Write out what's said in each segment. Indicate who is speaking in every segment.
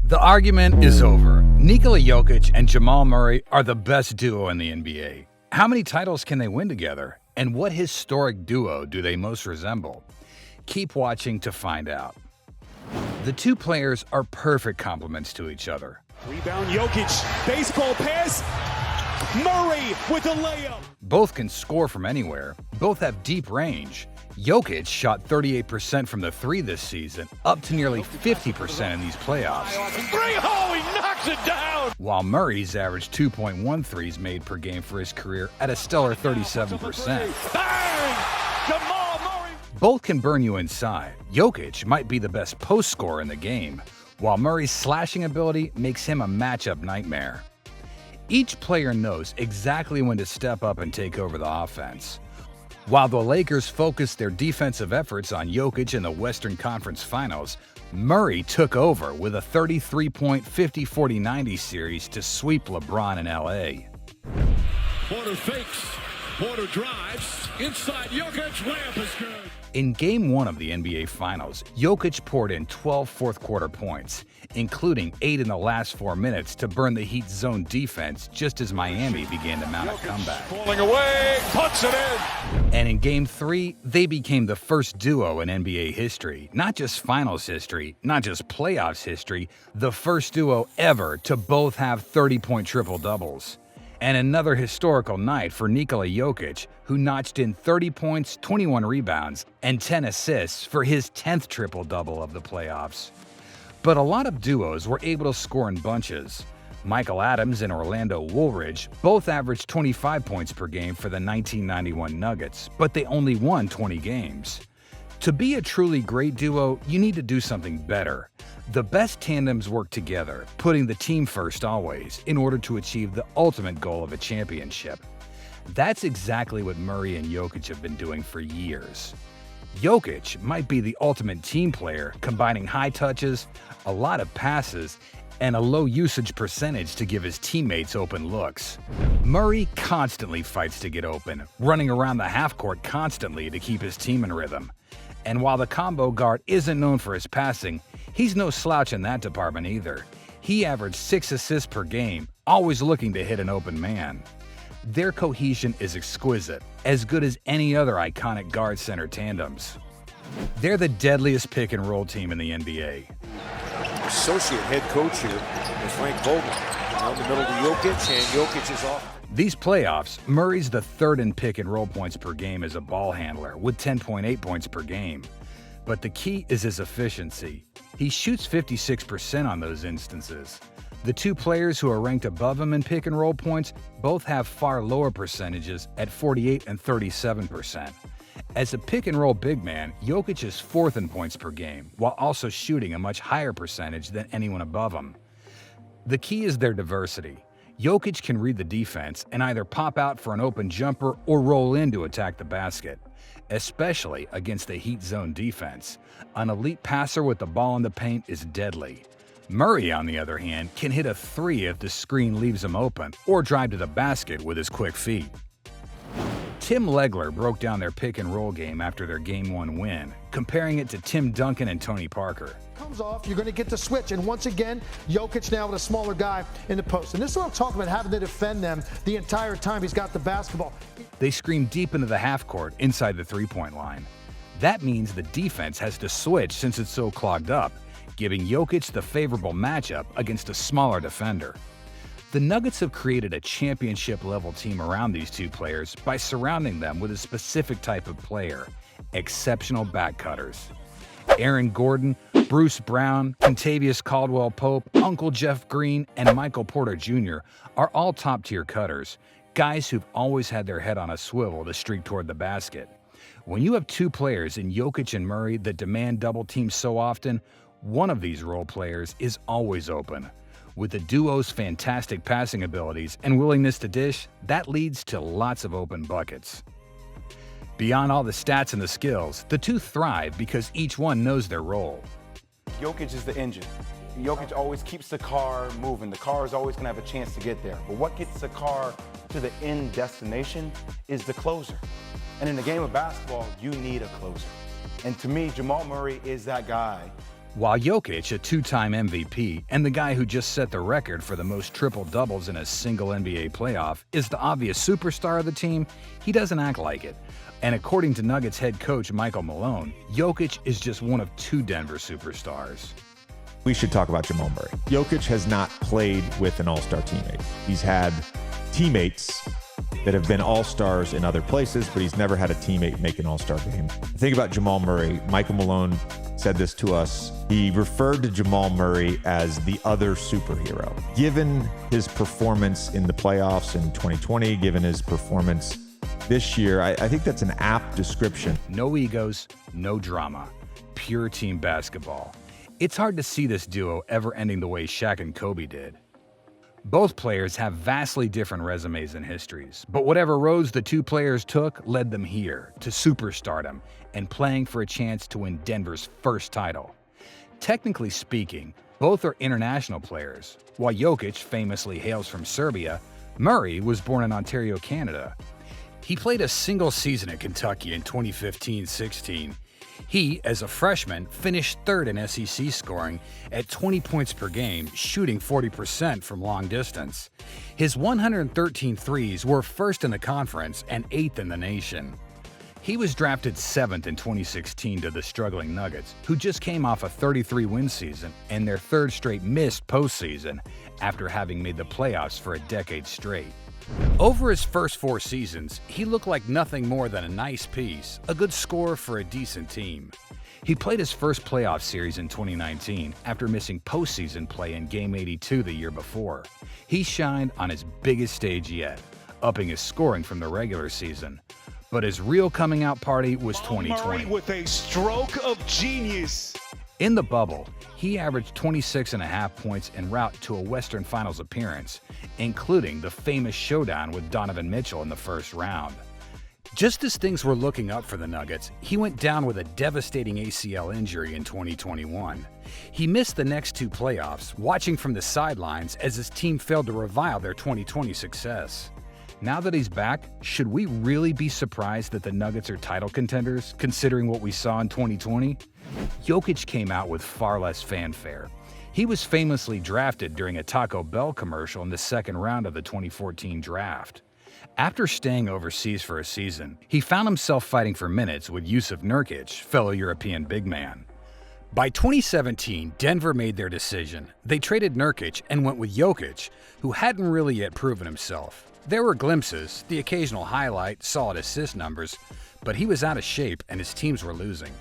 Speaker 1: The argument is over. Nikola Jokic and Jamal Murray are the best duo in the NBA. How many titles can they win together? And what historic duo do they most resemble? Keep watching to find out. The two players are perfect complements to each other.
Speaker 2: Rebound Jokic, baseball pass, Murray with a layup.
Speaker 1: Both can score from anywhere. Both have deep range. Jokic shot 38% from the three this season, up to nearly 50% in these playoffs.
Speaker 2: Oh, he knocks it down!
Speaker 1: While Murray's averaged 2.1 threes made per game for his career at a stellar 37%.
Speaker 2: Bang! Jamal Murray!
Speaker 1: Both can burn you inside. Jokic might be the best post scorer in the game, while Murray's slashing ability makes him a matchup nightmare. Each player knows exactly when to step up and take over the offense. While the Lakers focused their defensive efforts on Jokic in the Western Conference Finals, Murray took over with a 33-point 50-40-90 series to sweep LeBron in LA.
Speaker 3: Porter fakes, Porter drives, inside Jokic, layup is good.
Speaker 1: In Game 1 of the NBA Finals, Jokic poured in 12 fourth-quarter points, including 8 in the last 4 minutes to burn the Heat's zone defense just as Miami began to mount a comeback.
Speaker 2: Falling away, puts it in!
Speaker 1: And in Game 3, they became the first duo in NBA history, not just Finals history, not just playoffs history, the first duo ever to both have 30-point triple-doubles. And another historical night for Nikola Jokic, who notched in 30 points, 21 rebounds, and 10 assists for his 10th triple-double of the playoffs. But a lot of duos were able to score in bunches. Michael Adams and Orlando Woolridge both averaged 25 points per game for the 1991 Nuggets, but they only won 20 games. To be a truly great duo, you need to do something better. The best tandems work together, putting the team first always, in order to achieve the ultimate goal of a championship. That's exactly what Murray and Jokic have been doing for years. Jokic might be the ultimate team player, combining high touches, a lot of passes, and a low usage percentage to give his teammates open looks. Murray constantly fights to get open, running around the half court constantly to keep his team in rhythm. And while the combo guard isn't known for his passing, he's no slouch in that department either. He averaged 6 assists per game, always looking to hit an open man. Their cohesion is exquisite, as good as any other iconic guard-center tandems. They're the deadliest pick-and-roll team in the NBA.
Speaker 4: Associate head coach here is Frank Vogel. Down the middle to Jokic, and Jokic is off.
Speaker 1: These playoffs, Murray's the third in pick-and-roll points per game as a ball handler, with 10.8 points per game. But the key is his efficiency. He shoots 56% on those instances. The two players who are ranked above him in pick-and-roll points both have far lower percentages at 48 and 37%. As a pick-and-roll big man, Jokic is fourth in points per game, while also shooting a much higher percentage than anyone above him. The key is their diversity. Jokic can read the defense and either pop out for an open jumper or roll in to attack the basket, especially against the Heat zone defense. An elite passer with the ball in the paint is deadly. Murray, on the other hand, can hit a three if the screen leaves him open or drive to the basket with his quick feet. Tim Legler broke down their pick-and-roll game after their Game 1 win, comparing it to Tim Duncan and Tony Parker.
Speaker 5: Comes off, you're going to get the switch, and once again, Jokic now with a smaller guy in the post. And this is what I'm talking about, having to defend them the entire time he's got the basketball.
Speaker 1: They scream deep into the half court inside the three-point line. That means the defense has to switch since it's so clogged up, giving Jokic the favorable matchup against a smaller defender. The Nuggets have created a championship-level team around these two players by surrounding them with a specific type of player, exceptional back cutters. Aaron Gordon, Bruce Brown, Kentavious Caldwell-Pope, Uncle Jeff Green, and Michael Porter Jr. are all top-tier cutters, guys who've always had their head on a swivel to streak toward the basket. When you have two players in Jokic and Murray that demand double teams so often, one of these role players is always open. With the duo's fantastic passing abilities and willingness to dish, that leads to lots of open buckets. Beyond all the stats and the skills, the two thrive because each one knows their role.
Speaker 6: Jokic is the engine. Jokic always keeps the car moving. The car is always going to have a chance to get there. But what gets the car to the end destination is the closer. And in the game of basketball, you need a closer. And to me, Jamal Murray is that guy
Speaker 1: While Jokic, a two-time MVP and the guy who just set the record for the most triple-doubles in a single NBA playoff, is the obvious superstar of the team, he doesn't act like it. And according to Nuggets head coach Michael Malone, Jokic is just one of two Denver superstars.
Speaker 7: We should talk about Jamal Murray. Jokic has not played with an all-star teammate. He's had teammates that have been all-stars in other places, but he's never had a teammate make an all-star game. Think about Jamal Murray. Michael Malone said this to us. He referred to Jamal Murray as the other superhero. Given his performance in the playoffs in 2020, given his performance this year, I think that's an apt description.
Speaker 1: No egos, no drama, pure team basketball. It's hard to see this duo ever ending the way Shaq and Kobe did. Both players have vastly different resumes and histories, but whatever roads the two players took led them here, to superstardom, and playing for a chance to win Denver's first title. Technically speaking, both are international players. While Jokic famously hails from Serbia, Murray was born in Ontario, Canada. He played a single season at Kentucky in 2015-16. He, as a freshman, finished third in SEC scoring at 20 points per game, shooting 40% from long distance. His 113 threes were first in the conference and 8th in the nation. He was drafted 7th in 2016 to the struggling Nuggets, who just came off a 33-win season and their third straight missed postseason after having made the playoffs for a decade straight. Over his first 4 seasons, he looked like nothing more than a nice piece, a good scorer for a decent team. He played his first playoff series in 2019 after missing postseason play in Game 82 the year before. He shined on his biggest stage yet, upping his scoring from the regular season. But his real coming out party was 2020.
Speaker 2: Murray with a stroke of genius.
Speaker 1: In the bubble, he averaged 26.5 points en route to a Western Finals appearance, including the famous showdown with Donovan Mitchell in the first round. Just as things were looking up for the Nuggets, he went down with a devastating ACL injury in 2021. He missed the next 2 playoffs, watching from the sidelines as his team failed to revive their 2020 success. Now that he's back, should we really be surprised that the Nuggets are title contenders, considering what we saw in 2020? Jokic came out with far less fanfare. He was famously drafted during a Taco Bell commercial in the second round of the 2014 draft. After staying overseas for a season, he found himself fighting for minutes with Jusuf Nurkic, fellow European big man. By 2017, Denver made their decision. They traded Nurkic and went with Jokic, who hadn't really yet proven himself. There were glimpses, the occasional highlight, solid assist numbers, but he was out of shape and his teams were losing.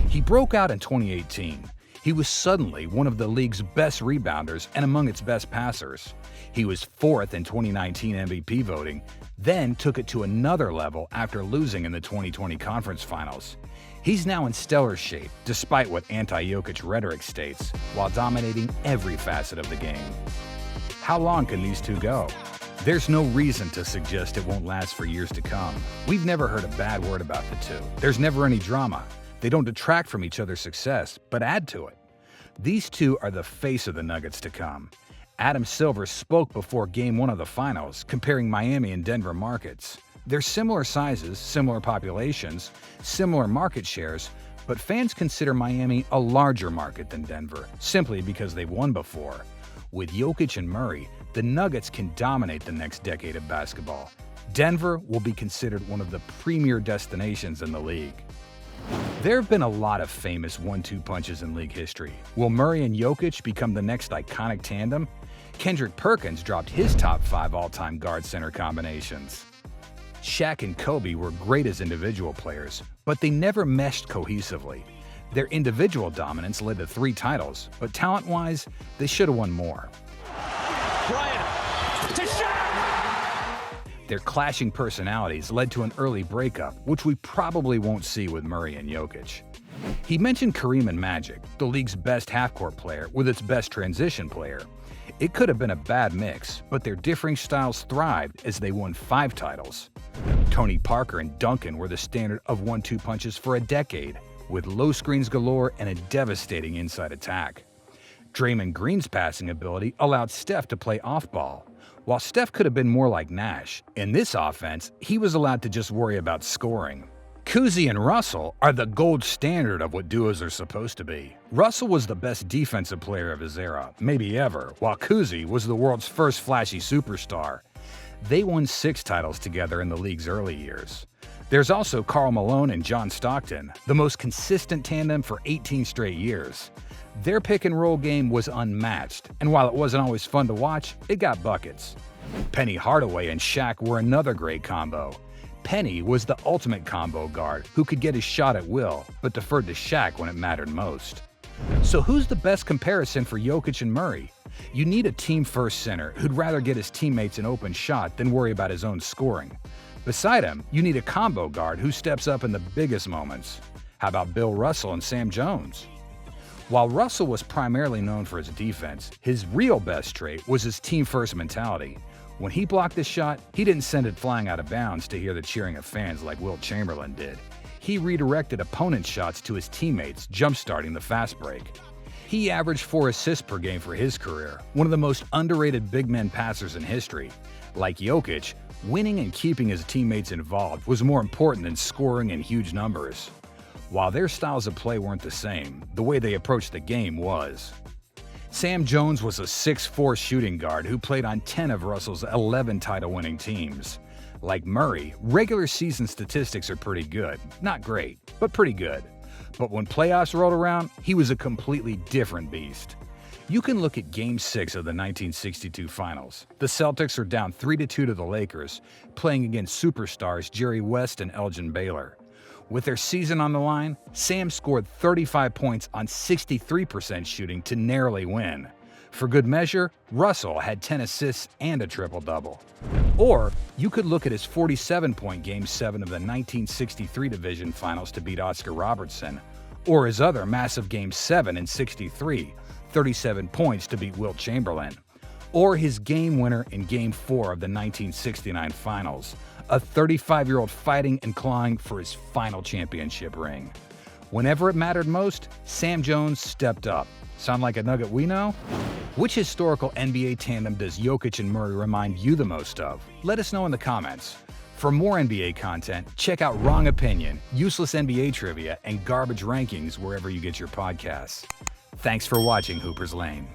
Speaker 1: He broke out in 2018. He was suddenly one of the league's best rebounders and among its best passers. He was 4th in 2019 MVP voting, then took it to another level after losing in the 2020 conference finals. He's now in stellar shape, despite what anti-Jokic rhetoric states, while dominating every facet of the game. How long can these two go? There's no reason to suggest it won't last for years to come. We've never heard a bad word about the two. There's never any drama. They don't detract from each other's success, but add to it. These two are the face of the Nuggets to come. Adam Silver spoke before Game 1 of the finals, comparing Miami and Denver markets. They're similar sizes, similar populations, similar market shares, but fans consider Miami a larger market than Denver, simply because they've won before. With Jokic and Murray, the Nuggets can dominate the next decade of basketball. Denver will be considered one of the premier destinations in the league. There have been a lot of famous 1-2 punches in league history. Will Murray and Jokic become the next iconic tandem? Kendrick Perkins dropped his top 5 all-time guard-center combinations. Shaq and Kobe were great as individual players, but they never meshed cohesively. Their individual dominance led to 3 titles, but talent-wise, they should have won more.
Speaker 2: Bryant to Shaq.
Speaker 1: Their clashing personalities led to an early breakup, which we probably won't see with Murray and Jokic. He mentioned Kareem and Magic, the league's best half-court player with its best transition player. It could have been a bad mix, but their differing styles thrived as they won 5 titles. Tony Parker and Duncan were the standard of 1-2 punches for a decade, with low screens galore and a devastating inside attack. Draymond Green's passing ability allowed Steph to play off-ball. While Steph could have been more like Nash, in this offense, he was allowed to just worry about scoring. Cousy and Russell are the gold standard of what duos are supposed to be. Russell was the best defensive player of his era, maybe ever, while Cousy was the world's first flashy superstar. They won 6 titles together in the league's early years. There's also Karl Malone and John Stockton, the most consistent tandem for 18 straight years. Their pick-and-roll game was unmatched, and while it wasn't always fun to watch, it got buckets. Penny Hardaway and Shaq were another great combo. Penny was the ultimate combo guard who could get his shot at will, but deferred to Shaq when it mattered most. So who's the best comparison for Jokic and Murray? You need a team-first center who'd rather get his teammates an open shot than worry about his own scoring. Beside him, you need a combo guard who steps up in the biggest moments. How about Bill Russell and Sam Jones? While Russell was primarily known for his defense, his real best trait was his team-first mentality. When he blocked a shot, he didn't send it flying out of bounds to hear the cheering of fans like Wilt Chamberlain did. He redirected opponents' shots to his teammates, jump-starting the fast break. He averaged 4 assists per game for his career, one of the most underrated big men passers in history. Like Jokic, winning and keeping his teammates involved was more important than scoring in huge numbers. While their styles of play weren't the same, the way they approached the game was. Sam Jones was a 6'4" shooting guard who played on 10 of Russell's 11 title-winning teams. Like Murray, regular season statistics are pretty good. Not great, but pretty good. But when playoffs rolled around, he was a completely different beast. You can look at Game 6 of the 1962 Finals. The Celtics are down 3-2 to the Lakers, playing against superstars Jerry West and Elgin Baylor. With their season on the line, Sam scored 35 points on 63% shooting to narrowly win. For good measure, Russell had 10 assists and a triple-double. Or you could look at his 47-point Game 7 of the 1963 Division Finals to beat Oscar Robertson, or his other massive Game 7 in '63, 37 points to beat Wilt Chamberlain, or his game winner in Game 4 of the 1969 Finals, a 35-year-old fighting and clawing for his final championship ring. Whenever it mattered most, Sam Jones stepped up. Sound like a nugget we know? Which historical NBA tandem does Jokic and Murray remind you the most of? Let us know in the comments. For more NBA content, check out Wrong Opinion, Useless NBA Trivia, and Garbage Rankings wherever you get your podcasts. Thanks for watching Hooper's Lane.